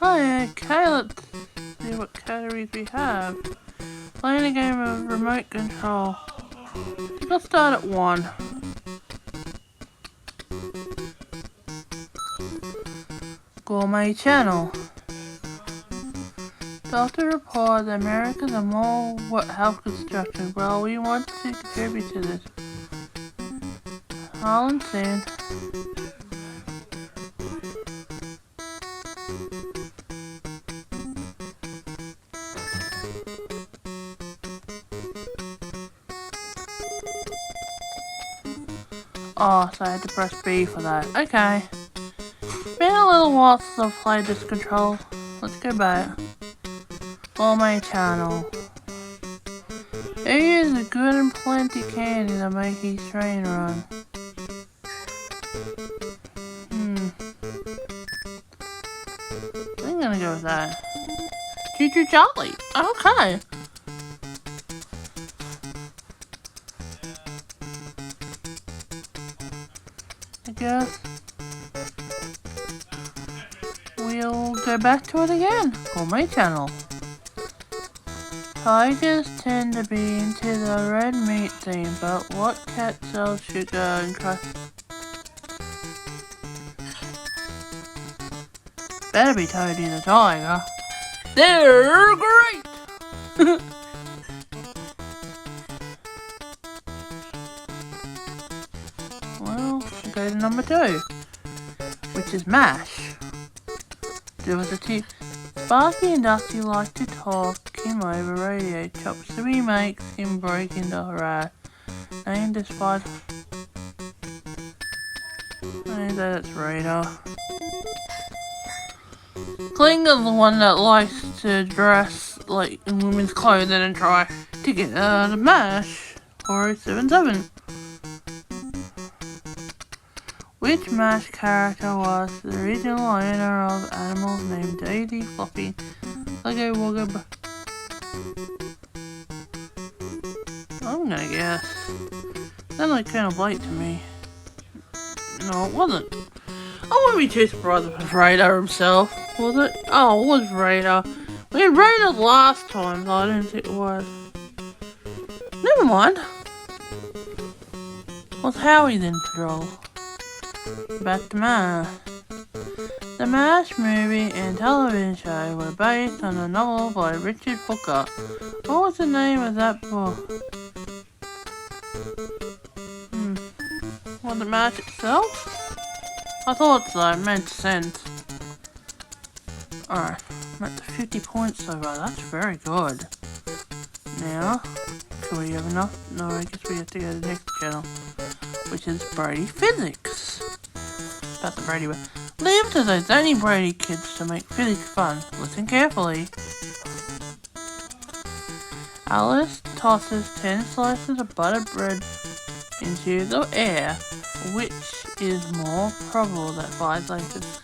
Hi, okay, let's see what categories we have. Playing a game of remote control. Let's start at 1. Gourmet channel. Doctor report that Americans are more health construction. Well, we want to contribute to this. Harlan Sand. Oh, so I had to press B for that. Okay. It's been a little while since I've played this control. Let's go back. Gourmet channel. Here's a good and plenty candy to make his train run. I'm gonna go with that. Choo Choo Charlie. Okay. I guess we'll go back to it again. Gourmet channel. Tigers tend to be into the red meat theme, but what cat sells sugar and crust? Better be Toady the Tiger. They're great! Well, we'll go to number 2, which is MASH. There was a tip. Sparky and Dusty like to talk him over radio. Chop Suey makes him break into harass. Named despite. I know that's Raider. Klinger's the one that likes to dress like in women's clothing and try to get out of MASH 4077. Which MASH character was the original owner of animals named Daisy, Floppy, Lego, Wogga? I'm gonna guess. Sounded like Colonel Blake to me. No, it wasn't. I wouldn't be too surprised if it was Raider himself. Was it? Oh, it was Raider. We had Raider last time, so I didn't think it was. Never mind. Was Howie's in control? Back to MASH. The MASH movie and television show were based on a novel by Richard Hooker. What was the name of that book? Was it MASH itself? I thought so, it made sense. Alright, I'm at the 50 points so far, that's very good. Now, do we have enough? No, I guess we have to go to the next channel, which is Brady Physics. About the Brady one. Leave to those only Brady kids to make physics fun. Listen carefully. Alice tosses 10 slices of buttered bread into the air. Which is more probable that 5 slices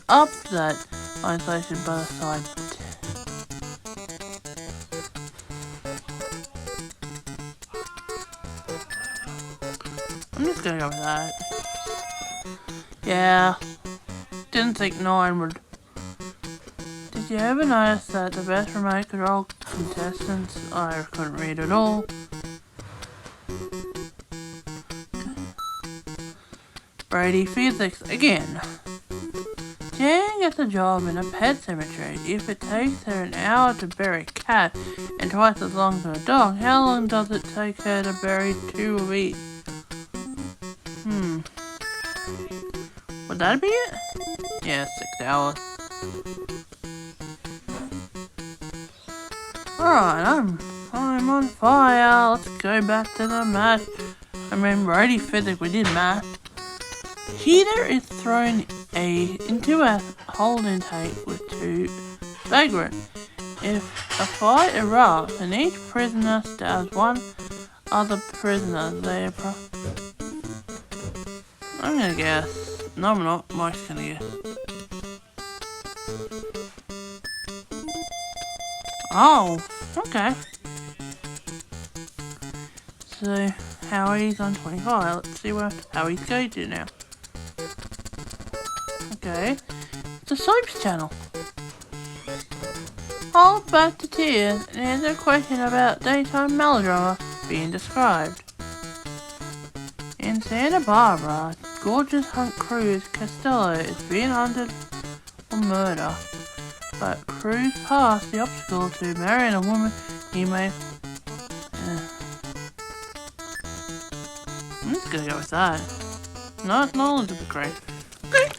up that 5 slices butter side? I'm just gonna go with that. Yeah, didn't think 9 would. Did you ever notice that the best remote control contestants I couldn't read at all? Brady Physics again. Jan gets a job in a pet cemetery. If it takes her an hour to bury a cat and twice as long for a dog, how long does it take her to bury 2 of each? Would that be it? Yeah, 6 hours. Alright, I'm on fire. Let's go back to the MASH. I mean, Brady Physics, we did MASH. Heater is thrown into a holding tank with 2 vagrants. If a fight erupts and each prisoner stabs one other prisoner, they are I'm gonna guess. No, I'm not. Mike's gonna guess. Oh, okay. So, Howie's on 25. Let's see what Howie's going to now. Okay. It's a soaps channel. Hold back to tears and answer a question about daytime melodrama being described. In Santa Barbara, gorgeous Hunt Cruz Costello is being hunted for murder, but Cruz passed the obstacle to marrying a woman he may... I'm just gonna go with that. Not knowledge of the great. Okay.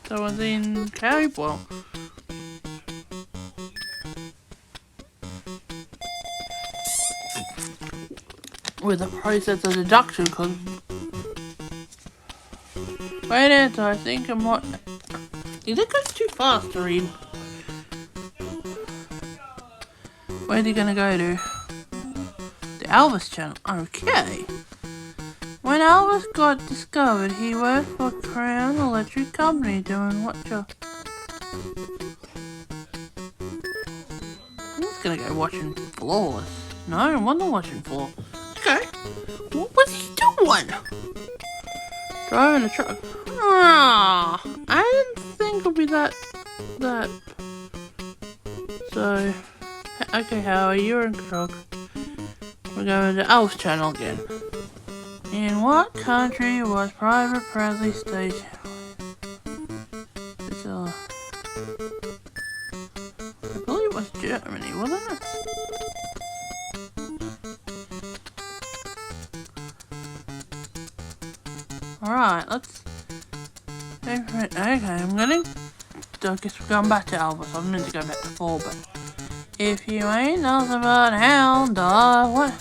So I was in Caribou. With the process of deduction, because right answer, I think I'm what. You think it's too fast to read? Where's he gonna go to? The Elvis channel. Okay. When Elvis got discovered, he worked for Crown Electric Company doing what job? I'm just gonna go watching Flawless. No, I wasn't watching Flawless. Okay. What was he doing? Driving a truck. Ah, I didn't think it'd be that. So, okay, Howard, you're in control. We're going to Elf's channel again. In what country was Private Presley stationed? I believe it was Germany, wasn't it? Alright, let's... Okay, I'm gonna... I guess we're going back to Elvis. I meant to go back to 4, but... If you ain't nothing but a hound dog, what?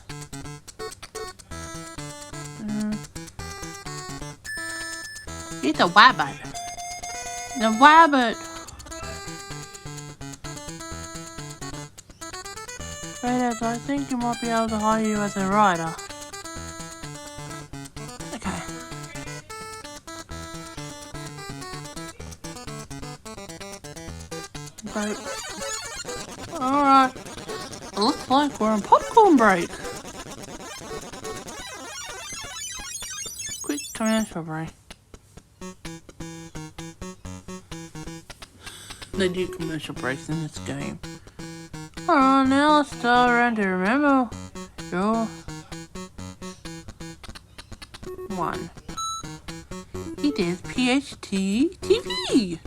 It's a rabbit. The rabbit. Right, I think you might be able to hire you as a rider. Okay. Break. Alright. It looks like we're on popcorn break. Quick commercial break. They do commercial breaks in this game. Alright, now let's start around to remember your 1. It is PhD TV.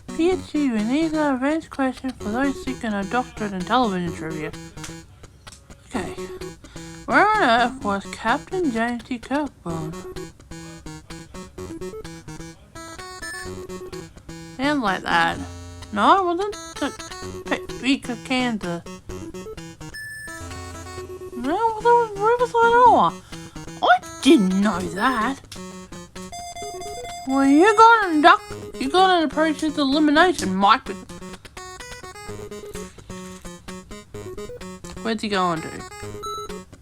PhD, and these are advanced questions for those seeking a doctorate in television trivia. Okay. Where on earth was Captain James T. Kirk born? Sounds like that. No, it wasn't Topeka, Kansas. No, that was Riverside, Iowa. I didn't know that. Well, you got an approach to elimination, Mike. Where's he going to?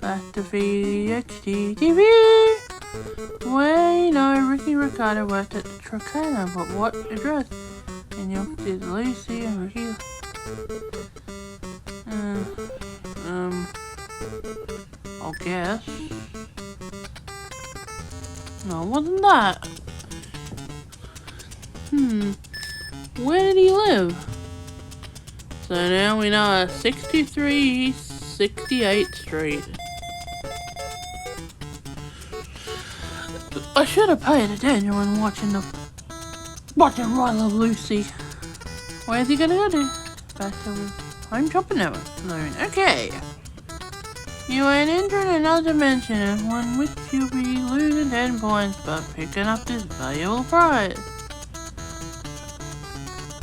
Back to PhD TV. Well, you know, Ricky Ricardo worked at Tropicana, but what address? And you did Lucy and Ricky. I'll guess. No, it wasn't that. Where did he live? So now we know 63 68th Street. I should have paid attention when watching Ride Love Lucy. Where's he gonna go to? Back to home shopping now. Okay. You ain't entering another dimension, and one which you'll be losing 10 points, but picking up this valuable prize.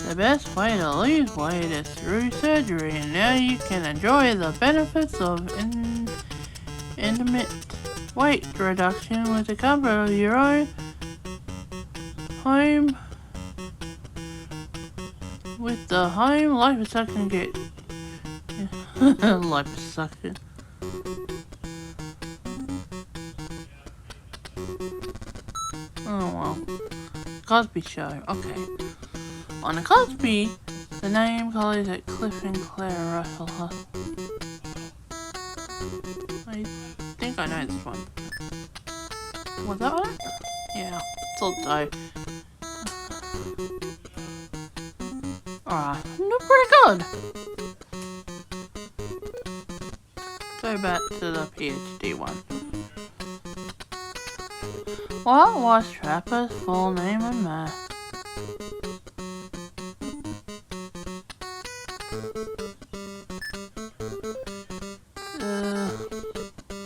The best way to lose weight is through surgery, and now you can enjoy the benefits of intermittent weight reduction with the comfort of your own home with the home liposuction kit. Liposuction. Oh well. Cosby Show. Okay. On the Cosby, the name colleagues at Cliff and Claire Russell. I think I know this one. Was that one? Yeah, thought so. Alright, not pretty good. Go back to the PhD one. What was Trapper's full name and math?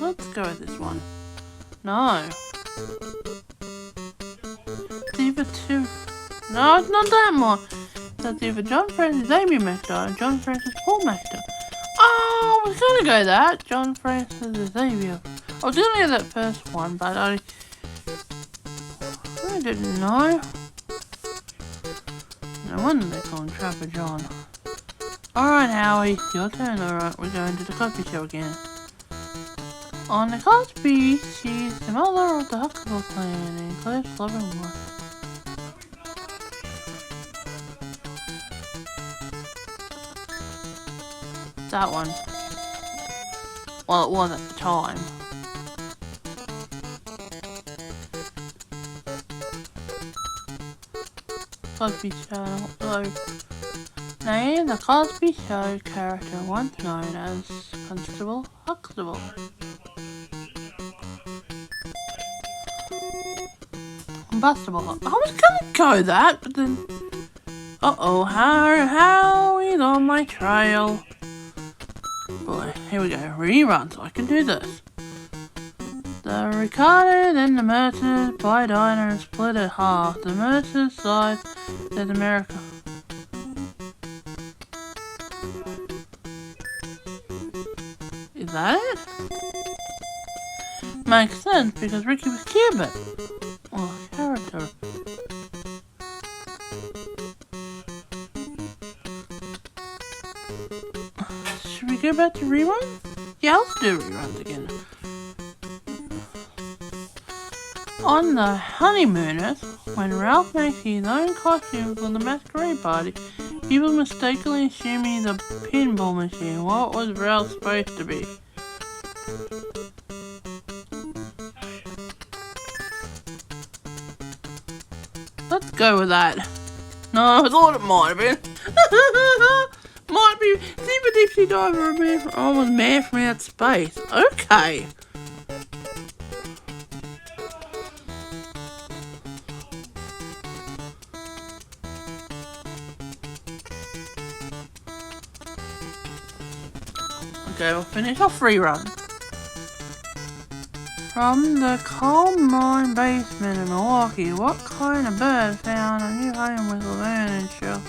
Let's go with this one. No. It's either two. No, it's not that one. That's either John Francis Xavier Mactor or John Francis Paul Mactor. Oh, I was gonna go that. John Francis Xavier. I was gonna go that first one, but I didn't know. No wonder they call him Trapper John. Alright, Howie, your turn. Alright, we're going to the Cosby Show again. On the Cosby, she's the mother of the Huxtable clan and Cliff's loving wife. That one. Well, it was at the time. Cosby Show. Name the Cosby Show character once known as Constable Huxtable. Combustable. I was gonna go that, but then. Uh-oh, Howie's on my trail. Boy, here we go. Reruns. I can do this. The Ricardo and the Merchants buy diner and split it half. The Merchants side says America. Is that it? Makes sense because Ricky was Cuban. Oh, character. Should we go back to rerun? Yeah, let's do reruns again. On the Honeymooners, when Ralph makes his own costume for the masquerade party, people mistakenly assume he's a pinball machine. What was Ralph supposed to be? Let's go with that. No, I thought it might have been. Might be. Super Deep Sea Diver was Man from Outer Space. Okay. Okay, we'll finish off rerun. From the coal mine basement in Milwaukee, what kind of bird found a new home with Laverne and Shell?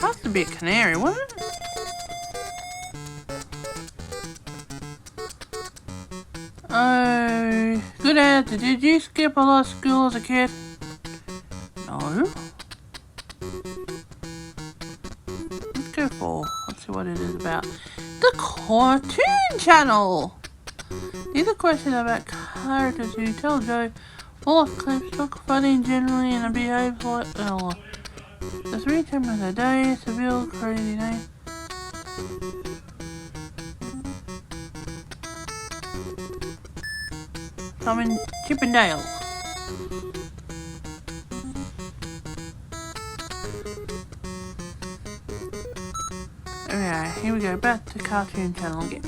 Has to be a canary, wouldn't it? Oh, good answer. Did you skip a lot of school as a kid? No. Let's go for. Let's see what it is about. The Cartoon Channel! These are questions about characters who tell jokes, full of clips, look funny generally, and behave like the 3 times of the day, Seville, crazy name. Tom and Chip and Dale. Okay, here we go, back to Cartoon Channel again.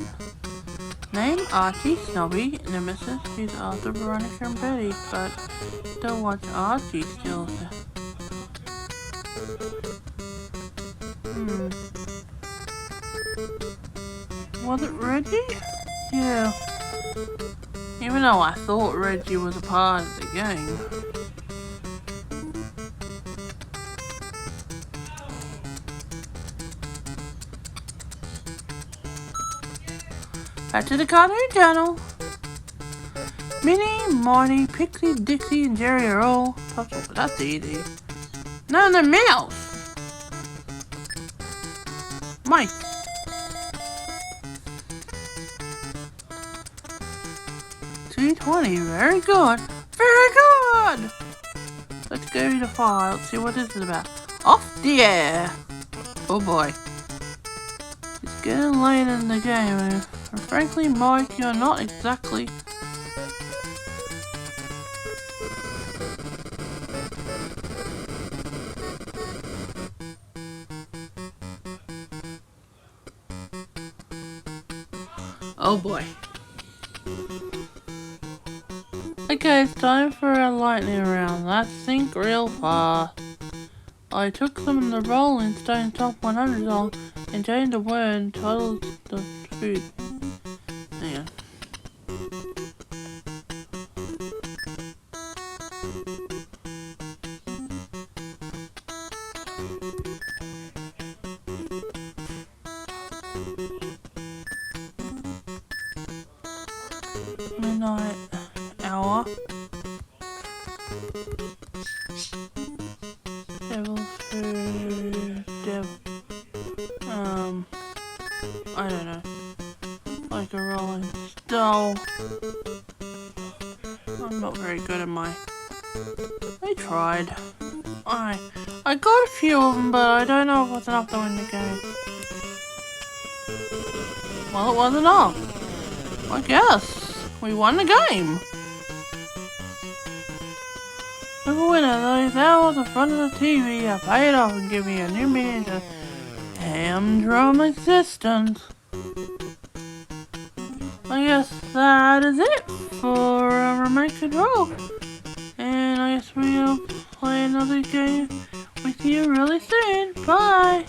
Name Archie, Snobby, Nemesis, who's Arthur, Veronica, and Betty, but still watch Archie still. Was it Reggie? Yeah. Even though I thought Reggie was a part of the game. Back to the Cartoon Channel. Minnie, Marty, Pixie, Dixie, and Jerry are all. That's easy. No, they're Mouse. Mike. $2.20. Very good. Very good. Let's go to the file. Let's see what this is about. Off the air. Oh boy. It's getting late in the game. And frankly, Mike, you're not exactly Oh boy. Okay, it's time for a lightning round. Let's think real fast. I took some of the Rolling Stone Top 100 song and changed the word title to the food. Hang on. Midnight hour. Devil's food. I don't know. Like a rolling stone. I'm not very good at my. I tried. I got a few of them, but I don't know if it's enough to win the game. Well, it wasn't enough. I guess we won the game. The winner, those hours in front of the TV have paid off and give me a new meaning to humdrum existence. I guess that is it for Remote Control. And I guess we'll play another game with you really soon. Bye!